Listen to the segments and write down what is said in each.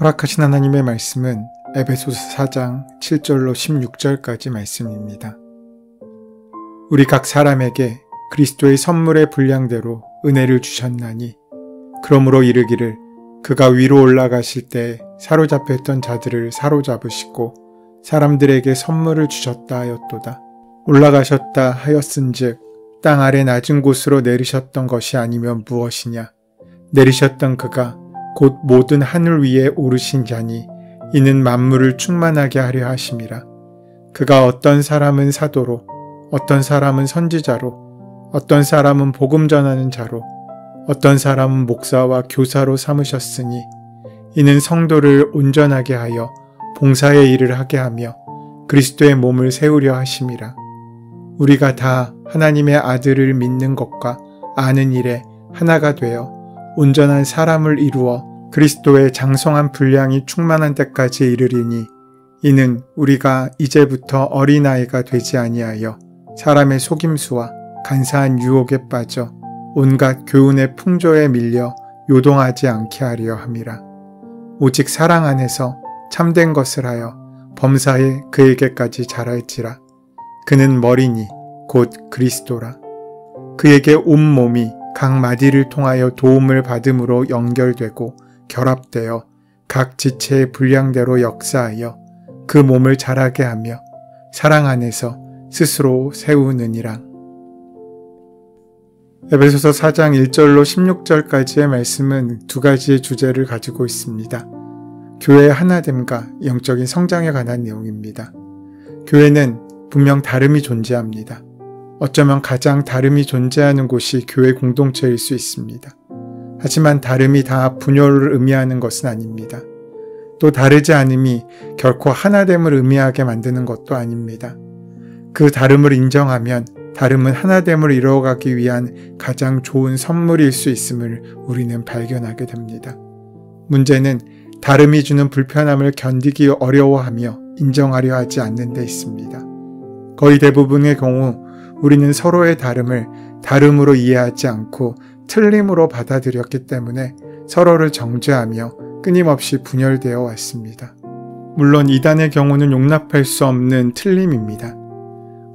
허락하신 하나님의 말씀은 에베소서 4장 7절로 16절까지 말씀입니다. 우리 각 사람에게 그리스도의 선물의 분량대로 은혜를 주셨나니 그러므로 이르기를 그가 위로 올라가실 때 사로잡혔던 자들을 사로잡으시고 사람들에게 선물을 주셨다 하였도다. 올라가셨다 하였은즉 땅 아래 낮은 곳으로 내리셨던 것이 아니면 무엇이냐. 내리셨던 그가 곧 모든 하늘 위에 오르신 자니 이는 만물을 충만하게 하려 하심이라. 그가 어떤 사람은 사도로, 어떤 사람은 선지자로, 어떤 사람은 복음 전하는 자로, 어떤 사람은 목사와 교사로 삼으셨으니 이는 성도를 온전하게 하여 봉사의 일을 하게 하며 그리스도의 몸을 세우려 하심이라. 우리가 다 하나님의 아들을 믿는 것과 아는 일에 하나가 되어 온전한 사람을 이루어 그리스도의 장성한 분량이 충만한 때까지 이르리니 이는 우리가 이제부터 어린아이가 되지 아니하여 사람의 속임수와 간사한 유혹에 빠져 온갖 교훈의 풍조에 밀려 요동하지 않게 하려 함이라. 오직 사랑 안에서 참된 것을 하여 범사에 그에게까지 자랄지라. 그는 머리니 곧 그리스도라. 그에게 온 몸이 각 마디를 통하여 도움을 받음으로 연결되고 결합되어 각 지체의 분량대로 역사하여 그 몸을 자라게 하며 사랑 안에서 스스로 세우느니라. 에베소서 4장 1절로 16절까지의 말씀은 두 가지의 주제를 가지고 있습니다. 교회의 하나됨과 영적인 성장에 관한 내용입니다. 교회는 분명 다름이 존재합니다. 어쩌면 가장 다름이 존재하는 곳이 교회 공동체일 수 있습니다. 하지만 다름이 다 분열을 의미하는 것은 아닙니다. 또 다르지 않음이 결코 하나됨을 의미하게 만드는 것도 아닙니다. 그 다름을 인정하면 다름은 하나됨을 이루어가기 위한 가장 좋은 선물일 수 있음을 우리는 발견하게 됩니다. 문제는 다름이 주는 불편함을 견디기 어려워하며 인정하려 하지 않는 데 있습니다. 거의 대부분의 경우 우리는 서로의 다름을 다름으로 이해하지 않고 틀림으로 받아들였기 때문에 서로를 정죄하며 끊임없이 분열되어 왔습니다. 물론 이단의 경우는 용납할 수 없는 틀림입니다.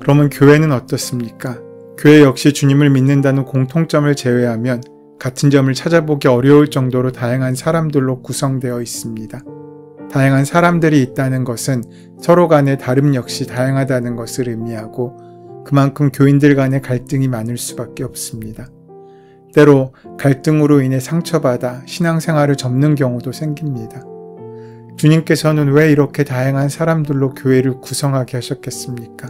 그러면 교회는 어떻습니까? 교회 역시 주님을 믿는다는 공통점을 제외하면 같은 점을 찾아보기 어려울 정도로 다양한 사람들로 구성되어 있습니다. 다양한 사람들이 있다는 것은 서로 간의 다름 역시 다양하다는 것을 의미하고 그만큼 교인들 간의 갈등이 많을 수밖에 없습니다. 때로 갈등으로 인해 상처받아 신앙생활을 접는 경우도 생깁니다. 주님께서는 왜 이렇게 다양한 사람들로 교회를 구성하게 하셨겠습니까?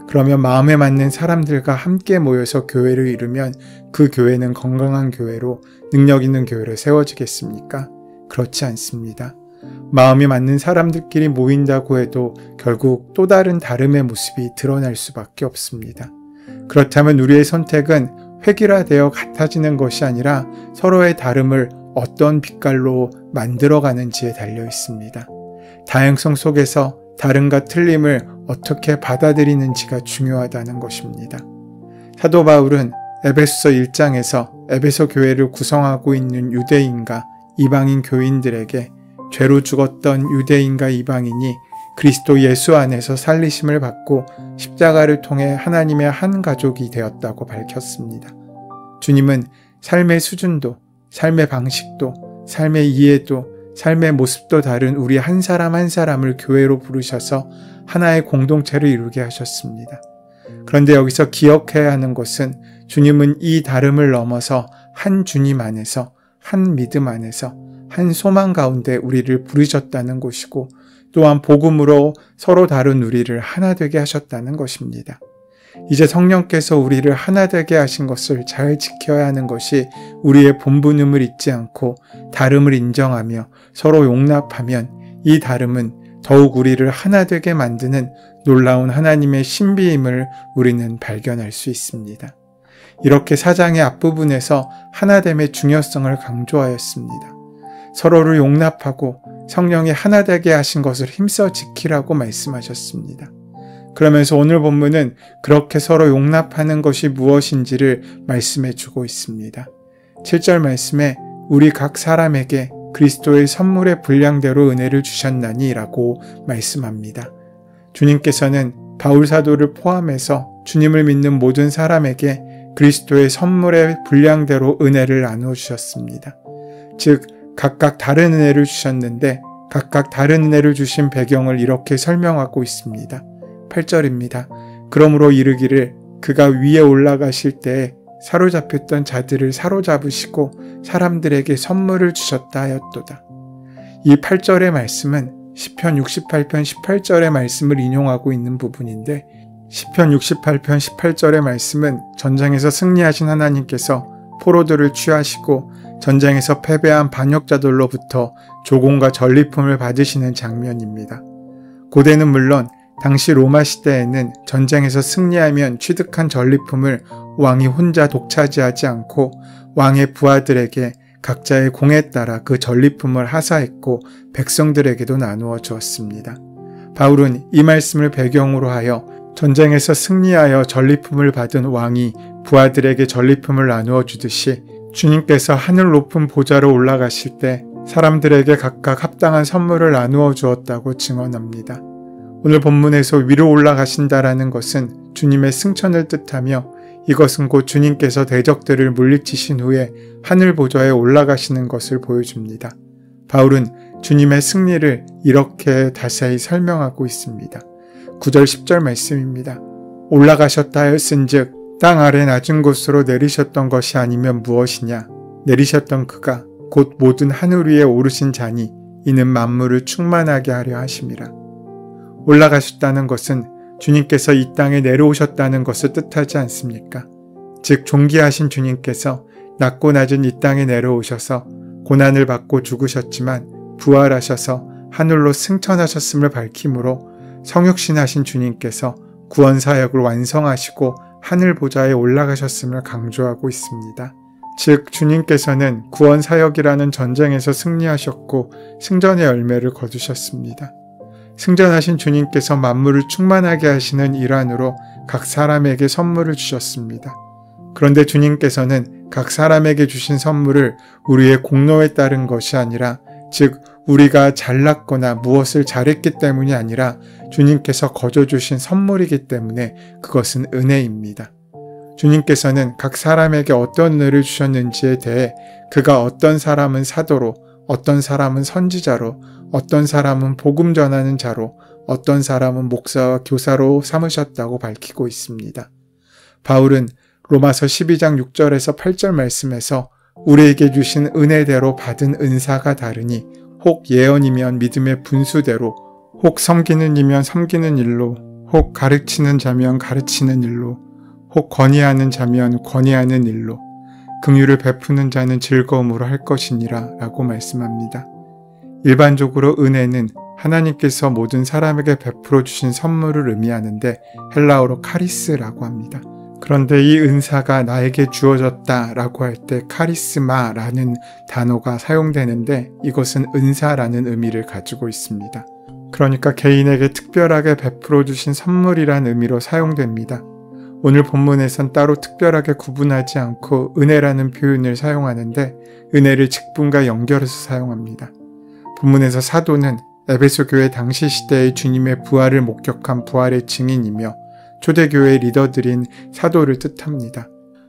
그러면 마음에 맞는 사람들과 함께 모여서 교회를 이루면 그 교회는 건강한 교회로 능력 있는 교회로 세워지겠습니까? 그렇지 않습니다. 마음이 맞는 사람들끼리 모인다고 해도 결국 또 다른 다름의 모습이 드러날 수밖에 없습니다. 그렇다면 우리의 선택은 획일화되어 같아지는 것이 아니라 서로의 다름을 어떤 빛깔로 만들어가는지에 달려 있습니다. 다양성 속에서 다름과 틀림을 어떻게 받아들이는지가 중요하다는 것입니다. 사도 바울은 에베소서 1장에서 에베소 교회를 구성하고 있는 유대인과 이방인 교인들에게 죄로 죽었던 유대인과 이방인이 그리스도 예수 안에서 살리심을 받고 십자가를 통해 하나님의 한 가족이 되었다고 밝혔습니다. 주님은 삶의 수준도, 삶의 방식도, 삶의 이해도, 삶의 모습도 다른 우리 한 사람 한 사람을 교회로 부르셔서 하나의 공동체를 이루게 하셨습니다. 그런데 여기서 기억해야 하는 것은 주님은 이 다름을 넘어서 한 주님 안에서, 한 믿음 안에서, 한 소망 가운데 우리를 부르셨다는 것이고 또한 복음으로 서로 다른 우리를 하나 되게 하셨다는 것입니다. 이제 성령께서 우리를 하나 되게 하신 것을 잘 지켜야 하는 것이 우리의 본분임을 잊지 않고 다름을 인정하며 서로 용납하면 이 다름은 더욱 우리를 하나 되게 만드는 놀라운 하나님의 신비임을 우리는 발견할 수 있습니다. 이렇게 4장의 앞부분에서 하나됨의 중요성을 강조하였습니다. 서로를 용납하고 성령이 하나 되게 하신 것을 힘써 지키라고 말씀하셨습니다. 그러면서 오늘 본문은 그렇게 서로 용납하는 것이 무엇인지를 말씀해 주고 있습니다. 7절 말씀에 우리 각 사람에게 그리스도의 선물의 분량대로 은혜를 주셨나니 라고 말씀합니다. 주님께서는 바울 사도를 포함해서 주님을 믿는 모든 사람에게 그리스도의 선물의 분량대로 은혜를 나누어 주셨습니다. 즉 각각 다른 은혜를 주셨는데 각각 다른 은혜를 주신 배경을 이렇게 설명하고 있습니다. 8절입니다. 그러므로 이르기를 그가 위에 올라가실 때에 사로잡혔던 자들을 사로잡으시고 사람들에게 선물을 주셨다 하였도다. 이 8절의 말씀은 시편 68편 18절의 말씀을 인용하고 있는 부분인데 시편 68편 18절의 말씀은 전쟁에서 승리하신 하나님께서 포로들을 취하시고 전쟁에서 패배한 반역자들로부터 조공과 전리품을 받으시는 장면입니다. 고대는 물론 당시 로마 시대에는 전쟁에서 승리하면 취득한 전리품을 왕이 혼자 독차지하지 않고 왕의 부하들에게 각자의 공에 따라 그 전리품을 하사했고 백성들에게도 나누어 주었습니다. 바울은 이 말씀을 배경으로 하여 전쟁에서 승리하여 전리품을 받은 왕이 부하들에게 전리품을 나누어 주듯이 주님께서 하늘 높은 보좌로 올라가실 때 사람들에게 각각 합당한 선물을 나누어 주었다고 증언합니다. 오늘 본문에서 위로 올라가신다라는 것은 주님의 승천을 뜻하며 이것은 곧 주님께서 대적들을 물리치신 후에 하늘 보좌에 올라가시는 것을 보여줍니다. 바울은 주님의 승리를 이렇게 자세히 설명하고 있습니다. 9절 10절 말씀입니다. 올라가셨다 하였은즉 땅 아래 낮은 곳으로 내리셨던 것이 아니면 무엇이냐. 내리셨던 그가 곧 모든 하늘 위에 오르신 자니 이는 만물을 충만하게 하려 하심이라. 올라가셨다는 것은 주님께서 이 땅에 내려오셨다는 것을 뜻하지 않습니까? 즉 존귀하신 주님께서 낮고 낮은 이 땅에 내려오셔서 고난을 받고 죽으셨지만 부활하셔서 하늘로 승천하셨음을 밝히므로 성육신하신 주님께서 구원 사역을 완성하시고 하늘 보좌에 올라가셨음을 강조하고 있습니다. 즉 주님께서는 구원 사역이라는 전쟁에서 승리하셨고 승전의 열매를 거두셨습니다. 승전하신 주님께서 만물을 충만하게 하시는 일환으로 각 사람에게 선물을 주셨습니다. 그런데 주님께서는 각 사람에게 주신 선물을 우리의 공로에 따른 것이 아니라 즉 우리가 잘났거나 무엇을 잘했기 때문이 아니라 주님께서 거저 주신 선물이기 때문에 그것은 은혜입니다. 주님께서는 각 사람에게 어떤 은혜를 주셨는지에 대해 그가 어떤 사람은 사도로, 어떤 사람은 선지자로, 어떤 사람은 복음 전하는 자로, 어떤 사람은 목사와 교사로 삼으셨다고 밝히고 있습니다. 바울은 로마서 12장 6절에서 8절 말씀에서 우리에게 주신 은혜대로 받은 은사가 다르니 혹 예언이면 믿음의 분수대로, 혹 섬기는 이면 섬기는 일로, 혹 가르치는 자면 가르치는 일로, 혹 권위하는 자면 권위하는 일로, 긍휼을 베푸는 자는 즐거움으로 할 것이니라 라고 말씀합니다. 일반적으로 은혜는 하나님께서 모든 사람에게 베풀어 주신 선물을 의미하는데 헬라어로 카리스라고 합니다. 그런데 이 은사가 나에게 주어졌다 라고 할 때 카리스마라는 단어가 사용되는데 이것은 은사라는 의미를 가지고 있습니다. 그러니까 개인에게 특별하게 베풀어 주신 선물이란 의미로 사용됩니다. 오늘 본문에선 따로 특별하게 구분하지 않고 은혜라는 표현을 사용하는데 은혜를 직분과 연결해서 사용합니다. 본문에서 사도는 에베소 교회 당시 시대의 주님의 부활을 목격한 부활의 증인이며 초대교회의 리더들인 사도를 뜻합니다.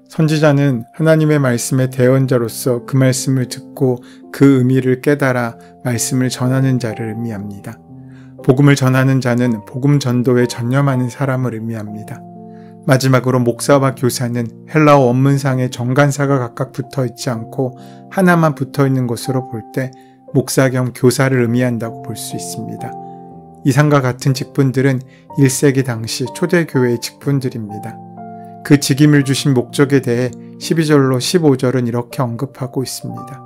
선지자는 하나님의 말씀의 대언자로서 그 말씀을 듣고 그 의미를 깨달아 말씀을 전하는 자를 의미합니다. 복음을 전하는 자는 복음 전도에 전념하는 사람을 의미합니다. 마지막으로 목사와 교사는 헬라어 원문상에 정관사가 각각 붙어 있지 않고 하나만 붙어 있는 것으로 볼 때 목사 겸 교사를 의미한다고 볼 수 있습니다. 이상과 같은 직분들은 1세기 당시 초대교회의 직분들입니다. 그 직임을 주신 목적에 대해 12절로 15절은 이렇게 언급하고 있습니다.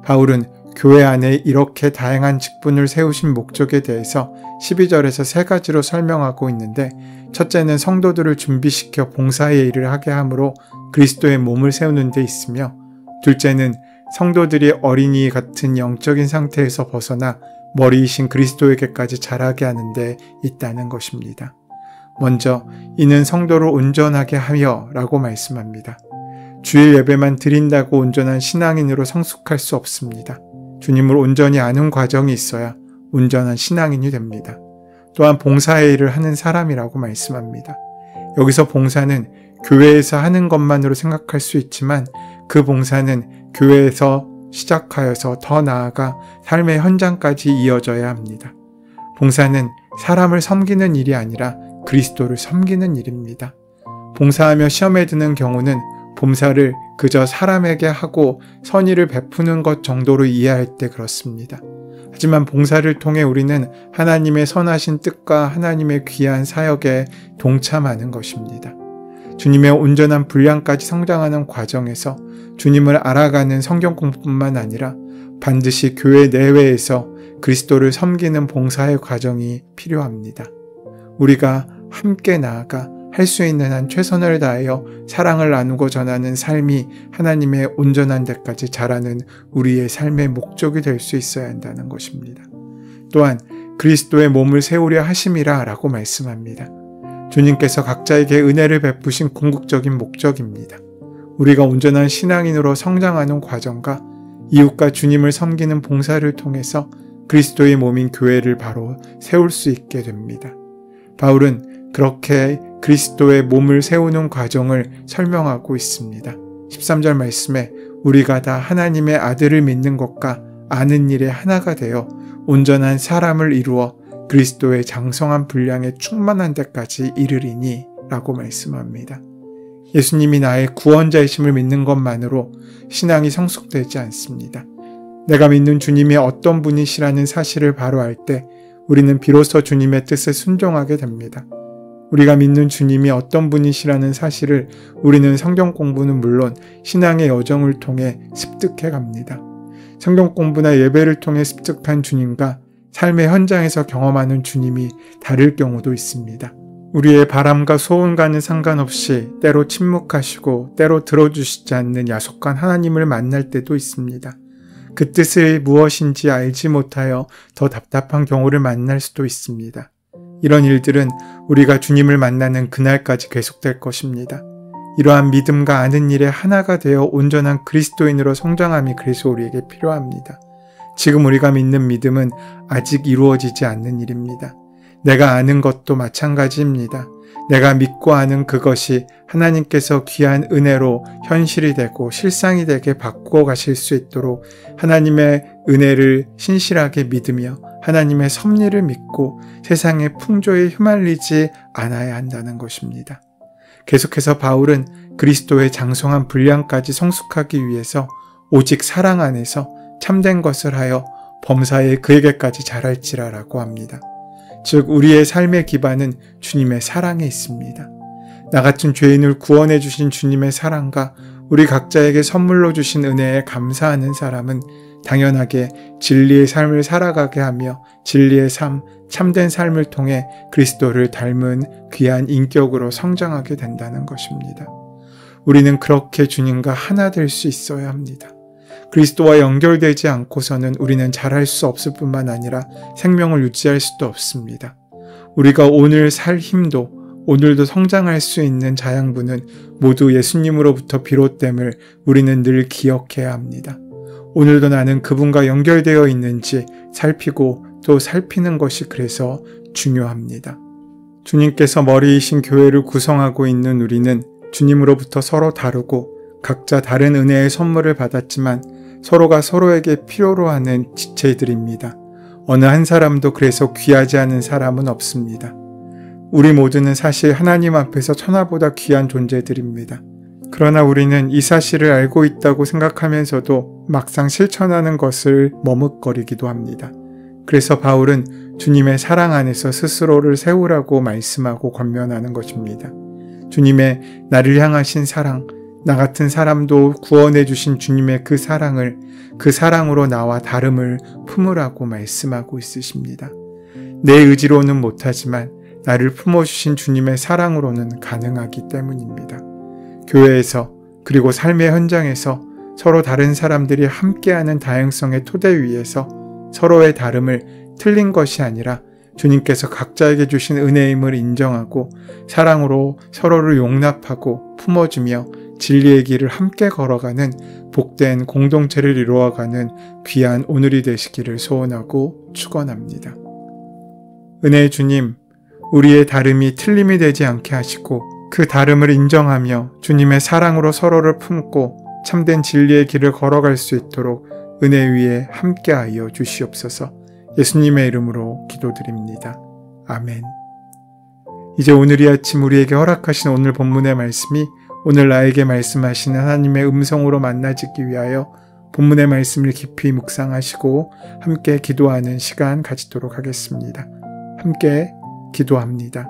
바울은 교회 안에 이렇게 다양한 직분을 세우신 목적에 대해서 12절에서 세 가지로 설명하고 있는데 첫째는 성도들을 준비시켜 봉사의 일을 하게 함으로 그리스도의 몸을 세우는 데 있으며 둘째는 성도들이 어린이 같은 영적인 상태에서 벗어나 머리이신 그리스도에게까지 자라게 하는 데 있다는 것입니다. 먼저 이는 성도를 온전하게 하여 라고 말씀합니다. 주일 예배만 드린다고 온전한 신앙인으로 성숙할 수 없습니다. 주님을 온전히 아는 과정이 있어야 온전한 신앙인이 됩니다. 또한 봉사의 일을 하는 사람이라고 말씀합니다. 여기서 봉사는 교회에서 하는 것만으로 생각할 수 있지만 그 봉사는 교회에서 시작하여서 더 나아가 삶의 현장까지 이어져야 합니다. 봉사는 사람을 섬기는 일이 아니라 그리스도를 섬기는 일입니다. 봉사하며 시험에 드는 경우는 봉사를 그저 사람에게 하고 선의를 베푸는 것 정도로 이해할 때 그렇습니다. 하지만 봉사를 통해 우리는 하나님의 선하신 뜻과 하나님의 귀한 사역에 동참하는 것입니다. 주님의 온전한 분량까지 성장하는 과정에서 주님을 알아가는 성경 공부뿐만 아니라 반드시 교회 내외에서 그리스도를 섬기는 봉사의 과정이 필요합니다. 우리가 함께 나아가 할 수 있는 한 최선을 다하여 사랑을 나누고 전하는 삶이 하나님의 온전한 데까지 자라는 우리의 삶의 목적이 될 수 있어야 한다는 것입니다. 또한 그리스도의 몸을 세우려 하심이라 라고 말씀합니다. 주님께서 각자에게 은혜를 베푸신 궁극적인 목적입니다. 우리가 온전한 신앙인으로 성장하는 과정과 이웃과 주님을 섬기는 봉사를 통해서 그리스도의 몸인 교회를 바로 세울 수 있게 됩니다. 바울은 그렇게 그리스도의 몸을 세우는 과정을 설명하고 있습니다. 13절 말씀에 우리가 다 하나님의 아들을 믿는 것과 아는 일에 하나가 되어 온전한 사람을 이루어 그리스도의 장성한 분량에 충만한 데까지 이르리니 라고 말씀합니다. 예수님이 나의 구원자이심을 믿는 것만으로 신앙이 성숙되지 않습니다. 내가 믿는 주님이 어떤 분이시라는 사실을 바로 알 때 우리는 비로소 주님의 뜻에 순종하게 됩니다. 우리가 믿는 주님이 어떤 분이시라는 사실을 우리는 성경 공부는 물론 신앙의 여정을 통해 습득해 갑니다. 성경 공부나 예배를 통해 습득한 주님과 삶의 현장에서 경험하는 주님이 다를 경우도 있습니다. 우리의 바람과 소원과는 상관없이 때로 침묵하시고 때로 들어주시지 않는 야속한 하나님을 만날 때도 있습니다. 그 뜻이 무엇인지 알지 못하여 더 답답한 경우를 만날 수도 있습니다. 이런 일들은 우리가 주님을 만나는 그날까지 계속될 것입니다. 이러한 믿음과 아는 일에 하나가 되어 온전한 그리스도인으로 성장함이 그래서 우리에게 필요합니다. 지금 우리가 믿는 믿음은 아직 이루어지지 않는 일입니다. 내가 아는 것도 마찬가지입니다. 내가 믿고 아는 그것이 하나님께서 귀한 은혜로 현실이 되고 실상이 되게 바꾸어 가실 수 있도록 하나님의 은혜를 신실하게 믿으며 하나님의 섭리를 믿고 세상의 풍조에 휘말리지 않아야 한다는 것입니다. 계속해서 바울은 그리스도의 장성한 분량까지 성숙하기 위해서 오직 사랑 안에서 참된 것을 하여 범사에 그에게까지 자랄지라라고 합니다. 즉 우리의 삶의 기반은 주님의 사랑에 있습니다. 나 같은 죄인을 구원해 주신 주님의 사랑과 우리 각자에게 선물로 주신 은혜에 감사하는 사람은 당연하게 진리의 삶을 살아가게 하며 진리의 삶, 참된 삶을 통해 그리스도를 닮은 귀한 인격으로 성장하게 된다는 것입니다. 우리는 그렇게 주님과 하나 될 수 있어야 합니다. 그리스도와 연결되지 않고서는 우리는 잘할 수 없을 뿐만 아니라 생명을 유지할 수도 없습니다. 우리가 오늘 살 힘도 오늘도 성장할 수 있는 자양분은 모두 예수님으로부터 비롯됨을 우리는 늘 기억해야 합니다. 오늘도 나는 그분과 연결되어 있는지 살피고 또 살피는 것이 그래서 중요합니다. 주님께서 머리이신 교회를 구성하고 있는 우리는 주님으로부터 서로 다르고 각자 다른 은혜의 선물을 받았지만 서로가 서로에게 필요로 하는 지체들입니다. 어느 한 사람도 그래서 귀하지 않은 사람은 없습니다. 우리 모두는 사실 하나님 앞에서 천하보다 귀한 존재들입니다. 그러나 우리는 이 사실을 알고 있다고 생각하면서도 막상 실천하는 것을 머뭇거리기도 합니다. 그래서 바울은 주님의 사랑 안에서 스스로를 세우라고 말씀하고 권면하는 것입니다. 주님의 나를 향하신 사랑, 나 같은 사람도 구원해 주신 주님의 그 사랑을 그 사랑으로 나와 다름을 품으라고 말씀하고 있으십니다. 내 의지로는 못하지만 나를 품어주신 주님의 사랑으로는 가능하기 때문입니다. 교회에서 그리고 삶의 현장에서 서로 다른 사람들이 함께하는 다양성의 토대 위에서 서로의 다름을 틀린 것이 아니라 주님께서 각자에게 주신 은혜임을 인정하고 사랑으로 서로를 용납하고 품어주며 진리의 길을 함께 걸어가는 복된 공동체를 이루어가는 귀한 오늘이 되시기를 소원하고 축원합니다. 은혜의 주님, 우리의 다름이 틀림이 되지 않게 하시고 그 다름을 인정하며 주님의 사랑으로 서로를 품고 참된 진리의 길을 걸어갈 수 있도록 은혜 위에 함께하여 주시옵소서. 예수님의 이름으로 기도드립니다. 아멘. 이제 오늘 이 아침 우리에게 허락하신 오늘 본문의 말씀이 오늘 나에게 말씀하시는 하나님의 음성으로 만나지기 위하여 본문의 말씀을 깊이 묵상하시고 함께 기도하는 시간 가지도록 하겠습니다. 함께 기도합니다.